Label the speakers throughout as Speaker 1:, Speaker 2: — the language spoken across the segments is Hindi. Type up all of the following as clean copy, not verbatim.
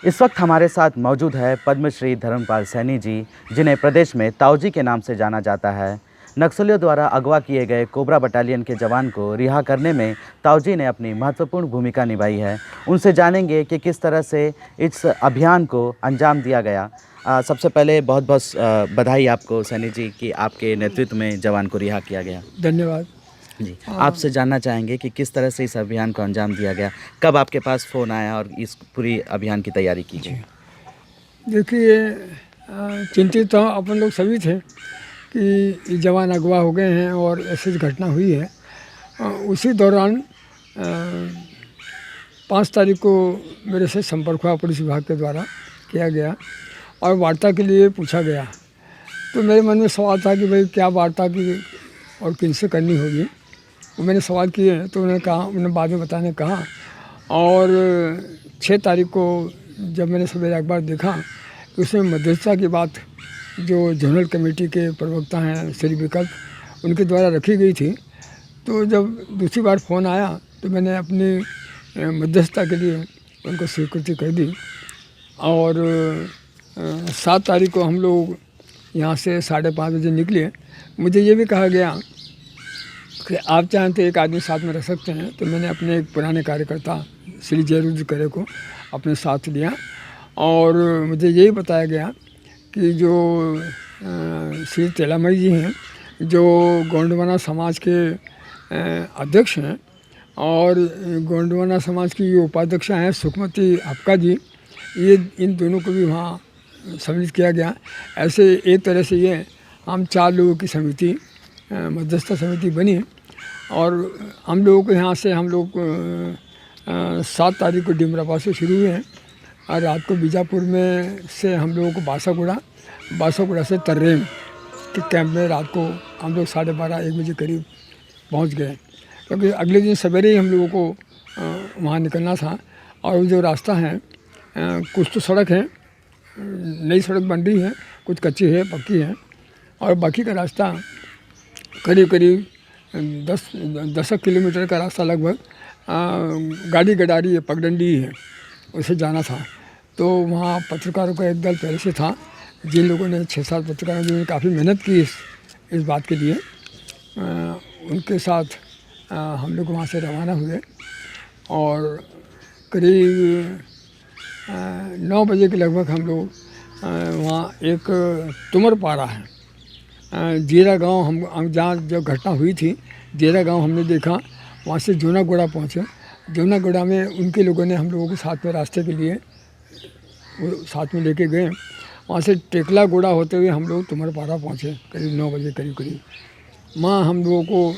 Speaker 1: इस वक्त हमारे साथ मौजूद है पद्मश्री धर्मपाल सैनी जी, जिन्हें प्रदेश में ताऊजी के नाम से जाना जाता है। नक्सलियों द्वारा अगवा किए गए कोबरा बटालियन के जवान को रिहा करने में ताऊजी ने अपनी महत्वपूर्ण भूमिका निभाई है। उनसे जानेंगे कि किस तरह से इस अभियान को अंजाम दिया गया। सबसे पहले बहुत बहुत बधाई आपको सैनी जी कि आपके नेतृत्व में जवान को रिहा किया गया।
Speaker 2: धन्यवाद
Speaker 1: जी, आपसे जानना चाहेंगे कि किस तरह से इस अभियान को अंजाम दिया गया, कब आपके पास फ़ोन आया और इस पूरी अभियान की तैयारी की गई?
Speaker 2: देखिए, चिंतित तो अपन लोग सभी थे कि जवान अगवा हो गए हैं और ऐसी घटना हुई है। उसी दौरान 5 तारीख को मेरे से संपर्क हुआ पुलिस विभाग के द्वारा किया गया और वार्ता के लिए पूछा गया। तो मेरे मन में सवाल था कि भाई क्या वार्ता की और किनसे करनी होगी। वो मैंने सवाल किए तो उन्होंने बाद में बताने कहा। और 6 तारीख को जब मैंने सवेरे अखबार देखा तो उसमें मध्यस्थता की बात जो जनरल कमेटी के प्रवक्ता हैं श्री विकल्प उनके द्वारा रखी गई थी। तो जब दूसरी बार फ़ोन आया तो मैंने अपनी मध्यस्थता के लिए उनको स्वीकृति कर दी। और 7 तारीख को हम लोग यहाँ से 5:30 बजे निकले। मुझे ये भी कहा गया कि आप चाहें तो एक आदमी साथ में रख सकते हैं। तो मैंने अपने एक पुराने कार्यकर्ता श्री जयरुद्र करे को अपने साथ लिया और मुझे यही बताया गया कि जो श्री तेलामई जी हैं जो गोंडवाना समाज के अध्यक्ष हैं और गोंडवाना समाज की जो उपाध्यक्ष हैं सुखमती हपका जी, ये इन दोनों को भी वहाँ सम्मिलित किया गया। ऐसे एक तरह से ये हम 4 लोगों की समिति मध्यस्थता समिति बनी और हम लोगों को यहाँ से हम लोग 7 तारीख को डिमरापा से शुरू हुए हैं और रात को बीजापुर में से हम लोगों को बासागुड़ा से तर्रेम के कैंप में रात को हम लोग 12:30-1 बजे करीब पहुँच गए, क्योंकि अगले दिन सवेरे ही हम लोगों को वहाँ निकलना था। और जो रास्ता है कुछ तो सड़क है, नई सड़क बन रही है, कुछ कच्ची है, पक्की है, और बाकी का रास्ता करीब 10 किलोमीटर का रास्ता लगभग गाड़ी गडारी है, पगडंडी है, उसे जाना था। तो वहाँ पत्रकारों का एक दल पहले से था, जिन लोगों ने 6-7 पत्रकारों ने काफ़ी मेहनत की इस बात के लिए। उनके साथ हम लोग वहाँ से रवाना हुए और करीब 9 बजे के लगभग हम लोग वहाँ एक तुमरपारा है, जीरा गांव, हम जहाँ जो घटना हुई थी जीरा गांव हमने देखा। वहाँ से जूनागढ़ा पहुँचे। जूनागढ़ा में उनके लोगों ने हम लोगों को साथ में रास्ते के लिए वो साथ में लेके गए। वहाँ से टेकला गोड़ा होते हुए हम लोग तुमरपारा पहुँचे करीब 9 बजे करीब। वहाँ हम लोगों को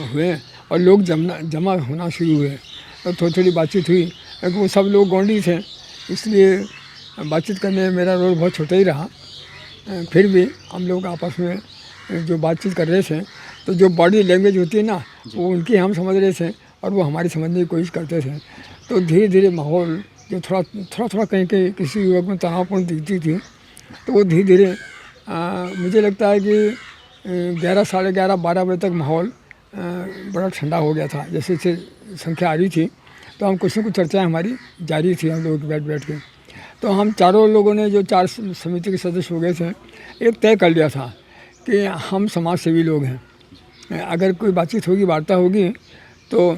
Speaker 2: हुए और लोग जमा होना शुरू हुए और थोड़ी बातचीत हुई, क्योंकि वो सब लोग गोंडी थे, इसलिए बातचीत करने में मेरा रोल बहुत छोटा ही रहा। फिर भी हम लोग आपस में जो बातचीत कर रहे थे तो जो बॉडी लैंग्वेज होती है ना, वो उनकी हम समझ रहे थे और वो हमारी समझने की कोशिश करते थे। तो धीरे धीरे माहौल जो थोड़ा कहीं किसी युवक में तनावपूर्ण दिखती थी, तो वो धीरे धीरे मुझे लगता है कि 11, 11:30, 12 बजे तक माहौल बड़ा ठंडा हो गया था। जैसे संख्या आ रही थी तो हम कुछ न कुछ चर्चाएँ हमारी जारी थी, हम लोग बैठ के। तो हम चारों लोगों ने जो 4 समिति के सदस्य हो गए थे, एक तय कर लिया था कि हम समाज सेवी लोग हैं, अगर कोई बातचीत होगी, वार्ता होगी तो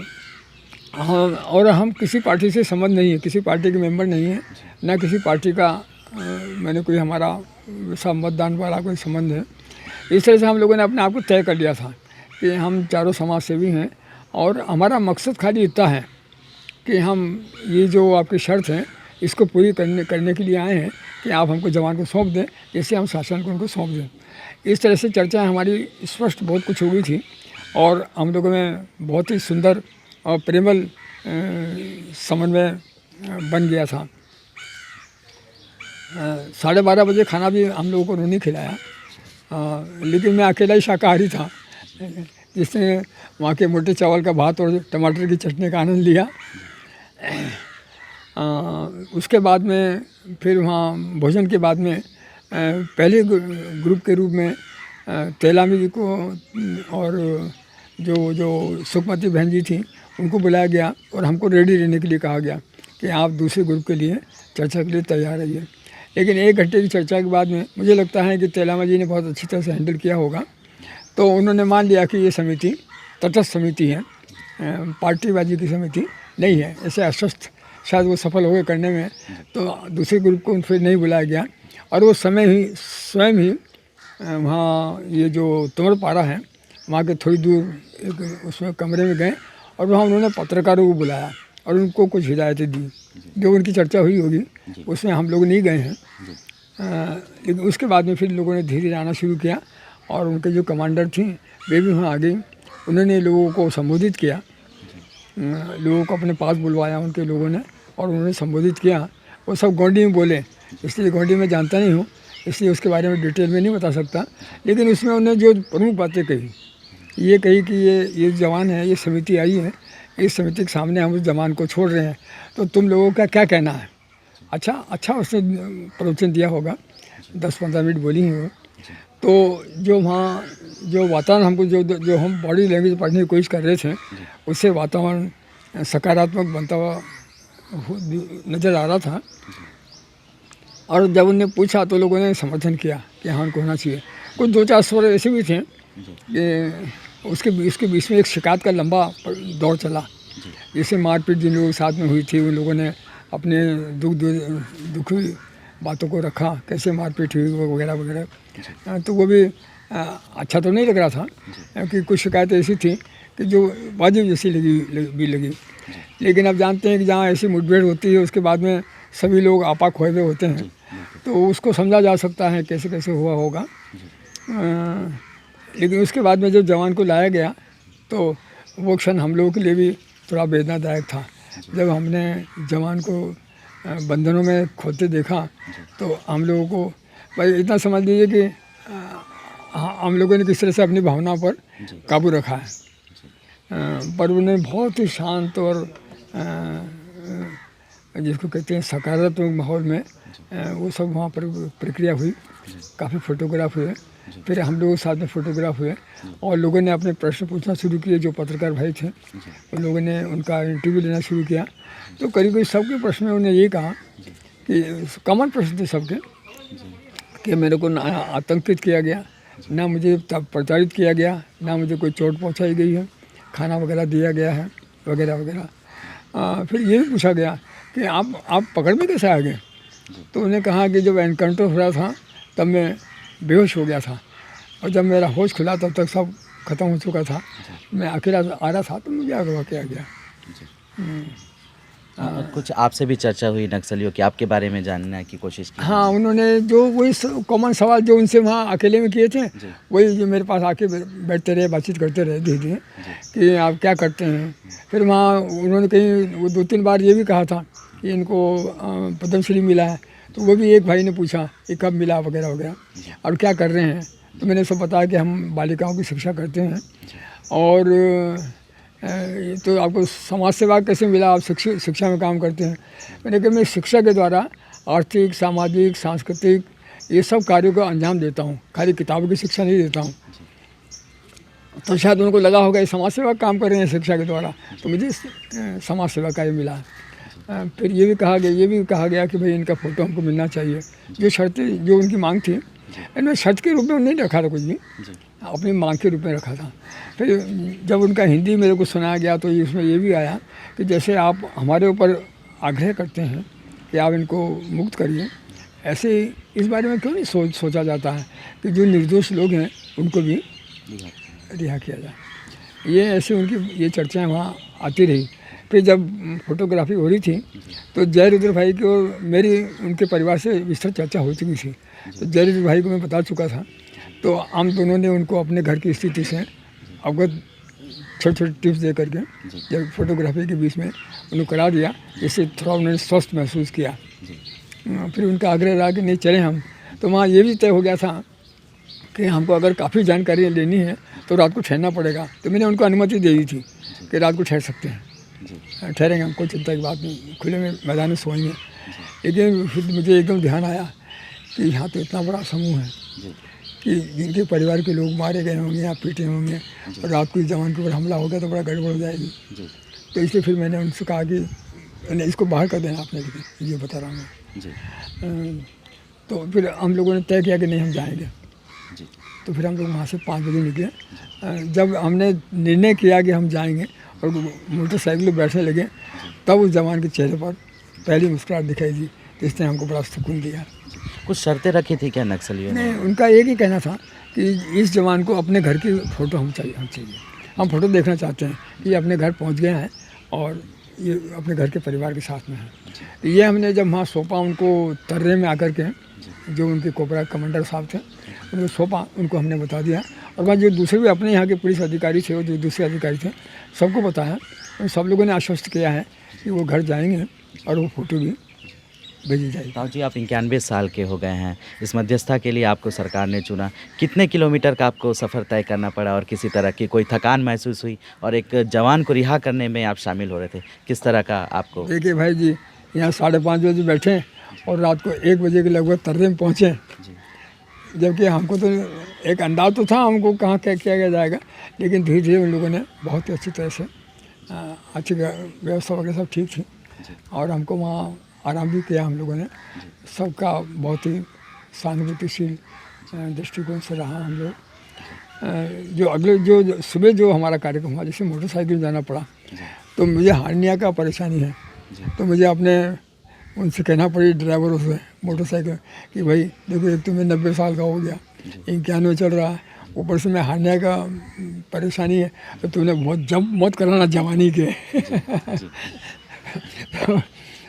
Speaker 2: हम किसी पार्टी से संबंध नहीं है, किसी पार्टी के मेंबर नहीं है, ना किसी पार्टी का मैंने कोई हमारा सब मतदान वाला कोई संबंध है। इस तरह से हम लोगों ने अपने आप को तय कर लिया था कि हम चारों समाज सेवी हैं और हमारा मकसद खाली इतना है कि हम ये जो आपकी शर्त है इसको पूरी करने के लिए आए हैं कि आप हमको जवान को सौंप दें, जैसे हम शासन को उनको सौंप दें। इस तरह से चर्चाएं हमारी स्पष्ट बहुत कुछ हो गई थी और हम लोगों में बहुत ही सुंदर और प्रेमल समन्वय बन गया था। 12:30 बजे खाना भी हम लोगों को उन्होंने खिलाया, लेकिन मैं अकेला ही शाकाहारी था, जिसने वहाँ के मोटे चावल का भात और टमाटर की चटनी का आनंद लिया। उसके बाद में फिर वहाँ भोजन के बाद में पहले ग्रुप के रूप में तेलामी जी को और जो सुखमती बहन जी थी उनको बुलाया गया और हमको रेडी रहने के लिए कहा गया कि आप दूसरे ग्रुप के लिए चर्चा के लिए तैयार रहिए। लेकिन 1 घंटे की चर्चा के बाद में मुझे लगता है कि तेलामा जी ने बहुत अच्छी तरह से हैंडल किया होगा। तो उन्होंने मान लिया कि ये समिति तटस्थ समिति है, पार्टीबाजी की समिति नहीं है। ऐसे आश्वस्त शायद वो सफल हो गए करने में, तो दूसरे ग्रुप को फिर नहीं बुलाया गया। और वो स्वयं ही वहाँ ये जो तुमरपारा है वहाँ के थोड़ी दूर एक उसमें कमरे में गए और वहाँ उन्होंने पत्रकारों को बुलाया और उनको कुछ हिदायतें दी। जो उनकी चर्चा हुई होगी उसमें हम लोग नहीं गए हैं। लेकिन उसके बाद में फिर लोगों ने धीरे धीरे आना शुरू किया और उनके जो कमांडर थी वे भी वहाँ आ गई। उन्होंने लोगों को संबोधित किया, लोगों को अपने पास बुलवाया उनके लोगों ने और उन्होंने संबोधित किया। वो सब गोंडी में बोले, इसलिए गोंडी में जानता नहीं हूँ, इसलिए उसके बारे में डिटेल में नहीं बता सकता। लेकिन उसमें उन्होंने जो प्रमुख बातें कही, ये कही कि ये जवान है, ये समिति आई है, इस समिति के सामने हम उस जवान को छोड़ रहे हैं, तो तुम लोगों का क्या कहना है। अच्छा उसने प्रवचन दिया होगा, 10-15 मिनट बोली हैं वो। तो जो वहाँ जो वातावरण हमको जो हम बॉडी लैंग्वेज पढ़ने की कोशिश कर रहे थे, उससे वातावरण सकारात्मक बनता हुआ नज़र आ रहा था। और जब उन्हें पूछा तो लोगों ने समर्थन किया कि हाँ उनको होना चाहिए। कुछ 2-4 स्वर ऐसे भी थे कि उसके बीच में एक शिकायत का लंबा दौर चला, जैसे मारपीट जिन लोगों के साथ में हुई थी उन लोगों ने अपने दुखी बातों को रखा, कैसे मारपीट हुई वगैरह वगैरह। तो वो भी अच्छा तो नहीं लग रहा था, क्योंकि कुछ शिकायतें ऐसी थी कि जो वाजिब जैसी लगी। लेकिन अब जानते हैं कि जहाँ ऐसी मुठभेड़ होती है उसके बाद में सभी लोग आपा खोए हुए होते हैं, तो उसको समझा जा सकता है कैसे कैसे हुआ होगा। लेकिन उसके बाद में जब जवान को लाया गया तो वो क्षण हम लोगों के लिए भी थोड़ा वेदनादायक था। जब हमने जवान को बंधनों में खोते देखा तो हम लोगों को भाई इतना समझ लीजिए कि हम लोगों ने किस तरह से अपनी भावनाओं पर काबू रखा है। पर उन्हें बहुत ही शांत और जिसको कहते हैं सकारात्मक माहौल में वो सब वहाँ पर प्रक्रिया हुई। काफ़ी फ़ोटोग्राफ हुए, फिर हम लोगों के साथ में फ़ोटोग्राफ हुए और लोगों ने अपने प्रश्न पूछना शुरू किए। जो पत्रकार भाई थे उन लोगों ने उनका इंटरव्यू लेना शुरू किया। तो करीब सबके प्रश्न में उन्होंने ये कहा कि कॉमन प्रश्न थे सबके कि मेरे को ना आतंकित किया गया, ना मुझे प्रताड़ित किया गया, ना मुझे कोई चोट पहुँचाई गई है, खाना वगैरह दिया गया है वगैरह वगैरह। फिर ये भी पूछा गया कि आप पकड़ में कैसे आ गए। तो उन्होंने कहा कि जब एनकाउंटर हो रहा था तब मैं बेहोश हो गया था और जब मेरा होश खुला तब तक सब खत्म हो चुका था। मैं अकेला आ रहा था तो मुझे अगवा किया गया।
Speaker 1: कुछ आपसे भी चर्चा हुई नक्सलियों की, आपके बारे में जानने की कोशिश की?
Speaker 2: हाँ, उन्होंने जो वही कॉमन सवाल जो उनसे वहाँ अकेले में किए थे वही जो मेरे पास आके बैठते रहे, बातचीत करते रहे धीरे धीरे कि आप क्या करते हैं। फिर वहाँ उन्होंने कहीं वो 2-3 बार ये भी कहा था कि इनको पद्मश्री मिला है, तो वो भी एक भाई ने पूछा कि कब मिला वगैरह वगैरह और क्या कर रहे हैं। तो मैंने सब बताया कि हम बालिकाओं की शिक्षा करते हैं और तो आपको समाज सेवा कैसे मिला, आप शिक्षा में काम करते हैं। मैंने कहा मैं शिक्षा के द्वारा आर्थिक, सामाजिक, सांस्कृतिक ये सब कार्यों को अंजाम देता हूँ, खाली किताबों की शिक्षा नहीं देता हूँ। तो शायद उनको लगा होगा ये समाज सेवा काम कर रहे हैं शिक्षा के द्वारा, तो मुझे समाज सेवा कार्य मिला। फिर ये भी कहा गया कि भाई इनका फ़ोटो हमको मिलना चाहिए। जो शर्तें जो उनकी मांग थी इनमें शर्त के रूप में नहीं रखा था, कुछ भी अपनी मांग के रूप में रखा था। फिर जब उनका हिंदी मेरे को सुनाया गया तो इसमें ये भी आया कि जैसे आप हमारे ऊपर आग्रह करते हैं कि आप इनको मुक्त करिए, ऐसे इस बारे में क्यों नहीं सोचा जाता है कि जो निर्दोष लोग हैं उनको भी रिहा किया जाए। ये ऐसे उनकी ये चर्चाएँ वहाँ आती रही। फिर जब फोटोग्राफी हो रही थी तो जयरुद्र भाई की और मेरी उनके परिवार से विस्तृत चर्चा हो चुकी थी। तो जयरुद्र भाई को मैं बता चुका था, तो हम दोनों ने उनको अपने घर की स्थिति से अवगत छोटे टिप्स दे करके जब फोटोग्राफी के बीच में उन्हें करा दिया, जिससे थोड़ा उन्होंने स्वस्थ महसूस किया। फिर उनका आग्रह रहा कि नहीं चलें हम। तो वहाँ ये भी तय हो गया था कि हमको अगर काफ़ी जानकारी लेनी है तो रात को ठहरना पड़ेगा। तो मैंने उनको अनुमति दे दी थी कि रात को ठहर सकते हैं, ठहरेंगे हम, कोई चिंता की बात नहीं, खुले में मैदान में सोएंगे। लेकिन फिर मुझे एकदम ध्यान आया कि यहाँ तो इतना बड़ा समूह है कि जिनके परिवार के लोग मारे गए होंगे या पीटे होंगे और रात को जवान के ऊपर हमला हो गया तो बड़ा गड़बड़ हो जाएगी। तो इसलिए फिर मैंने उनसे कहा कि नहीं, इसको बाहर कर देना आपने, लेकिन ये बता रहा हूँ मैं।
Speaker 1: जी
Speaker 2: तो फिर हम लोगों ने तय किया कि नहीं, हम जाएंगे।
Speaker 1: जी
Speaker 2: तो फिर हम लोग वहाँ से 5 बजे निकले। जब हमने निर्णय किया कि हम जाएंगे और मोटरसाइकिल पर बैठने लगे, तब उस जवान के चेहरे पर पहली मुस्कुराहट दिखाई दी, जिसने हमको बड़ा सुकून दिया।
Speaker 1: कुछ शर्तें रखी थी क्या नक्सलियों ने?
Speaker 2: नहीं, उनका एक ही कहना था कि इस जवान को अपने घर की फ़ोटो हम चाहिए, हम फ़ोटो देखना चाहते हैं कि ये अपने घर पहुंच गए हैं और ये अपने घर के परिवार के साथ में हैं। तो ये हमने जब वहाँ सौंपा उनको, तर्रे में आकर के जो उनके कोबरा कमांडर साहब थे उनको सौंपा, उनको हमने बता दिया। और वहाँ जो दूसरे भी अपने यहाँ के पुलिस अधिकारी थे और जो दूसरे अधिकारी थे, सबको बताया। उन सब लोगों ने आश्वस्त किया है कि वो घर जाएंगे और वो फ़ोटो भी भेजी जाएगी।
Speaker 1: ताऊ जी, आप 91 साल के हो गए हैं, इस मध्यस्थता के लिए आपको सरकार ने चुना। कितने किलोमीटर का आपको सफ़र तय करना पड़ा और किसी तरह की कोई थकान महसूस हुई? और एक जवान को रिहा करने में आप शामिल हो रहे थे, किस तरह का आपको?
Speaker 2: देखिए भाई जी, यहाँ 5:30 बजे बैठे और रात को 1 बजे के लगभग तर्रे में पहुँचे। जबकि हमको तो एक अंदाज़ तो था हमको कहाँ क्या किया जाएगा, लेकिन धीरे धीरे उन लोगों ने बहुत ही अच्छी तरह से अच्छी व्यवस्था वगैरह सब ठीक थी और हमको वहाँ आराम भी किया हम लोगों ने। सबका बहुत ही सहानुभूतिशील दृष्टिकोण से रहा हम लोग। जो अगले जो सुबह जो हमारा कार्यक्रम हुआ, जैसे मोटरसाइकिल जाना पड़ा, तो मुझे हार्निया का परेशानी है, तो मुझे अपने उनसे कहना पड़ी, ड्राइवरों से मोटरसाइकिल, कि भाई देखो, एक तो मैं 90 साल का हो गया, 91 चल रहा है, ऊपर से मैं हार्निया का परेशानी है, तो तूने बहुत जंप मत कराना जवानी के।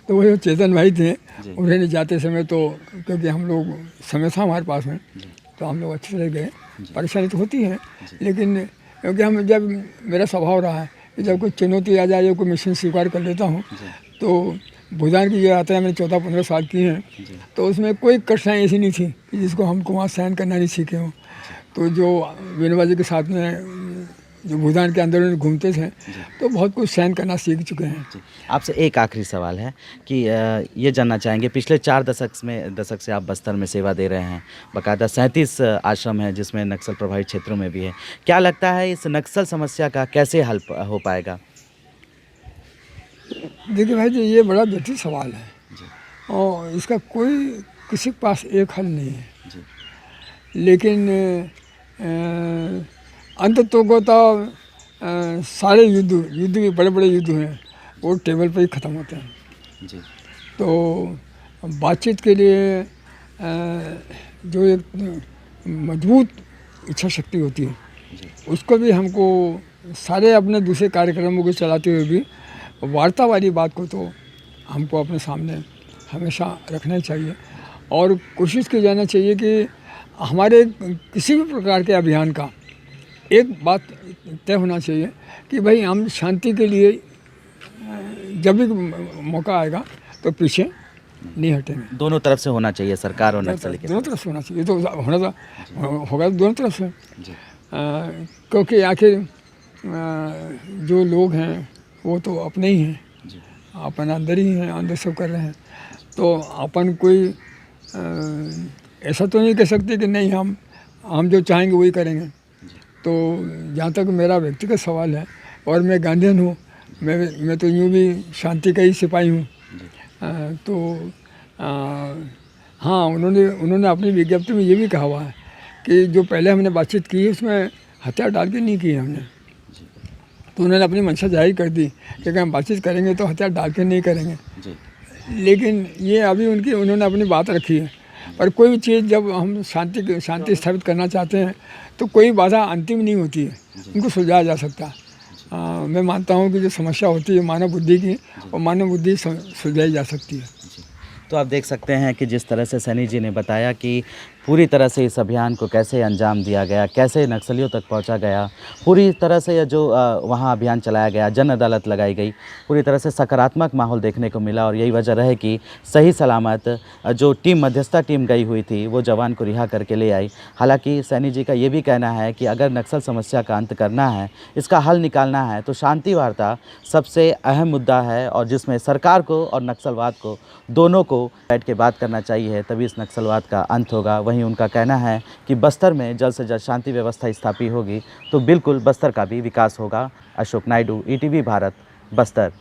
Speaker 2: तो वो जो चेतन भाई थे, उन्हें जाते समय तो, क्योंकि हम लोग समय था हमारे पास में, तो हम लोग अच्छे से गए। परेशानी तो होती है, लेकिन क्योंकि हम, जब मेरा स्वभाव रहा है कि जब कोई चुनौती आ जाए, कोई मिशन स्वीकार कर लेता हूँ, तो भूटान की जो यात्रा मैंने 14-15 साल की हैं, तो उसमें कोई कठिनाई ऐसी नहीं थी कि जिसको हमको वहाँ सहन करना नहीं सीखे हों। तो जो विनोबा जी के साथ में जो भूटान के अंदर घूमते थे, तो बहुत कुछ सहन करना सीख चुके हैं।
Speaker 1: आपसे एक आखिरी सवाल है कि ये जानना चाहेंगे, पिछले 4 दशक से आप बस्तर में सेवा दे रहे हैं, बाकायदा 37 आश्रम हैं जिसमें नक्सल प्रभावित क्षेत्रों में भी है। क्या लगता है इस नक्सल समस्या का कैसे हल हो पाएगा?
Speaker 2: देखिए भाई जी, ये बड़ा जटिल सवाल है और इसका कोई किसी के पास एक हल नहीं है। लेकिन अंत तो सारे युद्ध भी बड़े बड़े युद्ध हैं, वो टेबल पर ही ख़त्म होते हैं। तो बातचीत के लिए जो एक मजबूत इच्छा शक्ति होती है, उसको भी हमको सारे अपने दूसरे कार्यक्रमों को चलाते हुए भी वार्ता वाली बात को तो हमको अपने सामने हमेशा रखना ही चाहिए और कोशिश की जाना चाहिए कि हमारे किसी भी प्रकार के अभियान का एक बात तय होना चाहिए कि भाई हम शांति के लिए जब भी मौका आएगा तो पीछे नहीं हटेंगे।
Speaker 1: दोनों तरफ से होना चाहिए, सरकार और नक्सली के
Speaker 2: दोनों तरफ से होना चाहिए, तो होना तो होगा दोनों तरफ से। क्योंकि आखिर जो लोग हैं वो तो अपने ही हैं, अपन अंदर ही हैं, अंदर सब कर रहे हैं, तो अपन कोई ऐसा तो नहीं कह सकते कि नहीं हम जो चाहेंगे वही करेंगे। तो जहाँ तक मेरा व्यक्तिगत सवाल है, और मैं गांधीयन हूँ, मैं तो यूँ भी शांति का ही सिपाही हूँ। तो हाँ, उन्होंने अपनी विज्ञप्ति में ये भी कहा हुआ है कि जो पहले हमने बातचीत की है उसमें हथियार डाल के नहीं की है हमने। तो उन्होंने अपनी मंशा जाहिर कर दी कि अगर हम बातचीत करेंगे तो हथियार डाल के नहीं करेंगे। लेकिन ये अभी उन्होंने अपनी बात रखी है। पर कोई भी चीज़ जब हम शांति स्थापित करना चाहते हैं तो कोई बाधा अंतिम नहीं होती है, उनको सुलझाया जा सकता है। मैं मानता हूँ कि जो समस्या होती है मानव बुद्धि की, और मानव बुद्धि सुलझाई जा सकती है।
Speaker 1: तो आप देख सकते हैं कि जिस तरह से सैनी जी ने बताया कि पूरी तरह से इस अभियान को कैसे अंजाम दिया गया, कैसे नक्सलियों तक पहुंचा गया, पूरी तरह से जो वहां अभियान चलाया गया, जन अदालत लगाई गई, पूरी तरह से सकारात्मक माहौल देखने को मिला। और यही वजह रहे कि सही सलामत जो मध्यस्थता टीम गई हुई थी वो जवान को रिहा करके ले आई। हालांकि सैनी जी का ये भी कहना है कि अगर नक्सल समस्या का अंत करना है, इसका हल निकालना है, तो शांति वार्ता सबसे अहम मुद्दा है और जिसमें सरकार को और नक्सलवाद को दोनों को बैठ के बात करना चाहिए, तभी इस नक्सलवाद का अंत होगा। वहीं उनका कहना है कि बस्तर में जल्द से जल्द शांति व्यवस्था स्थापित होगी तो बिल्कुल बस्तर का भी विकास होगा। अशोक नायडू, ETV भारत, बस्तर।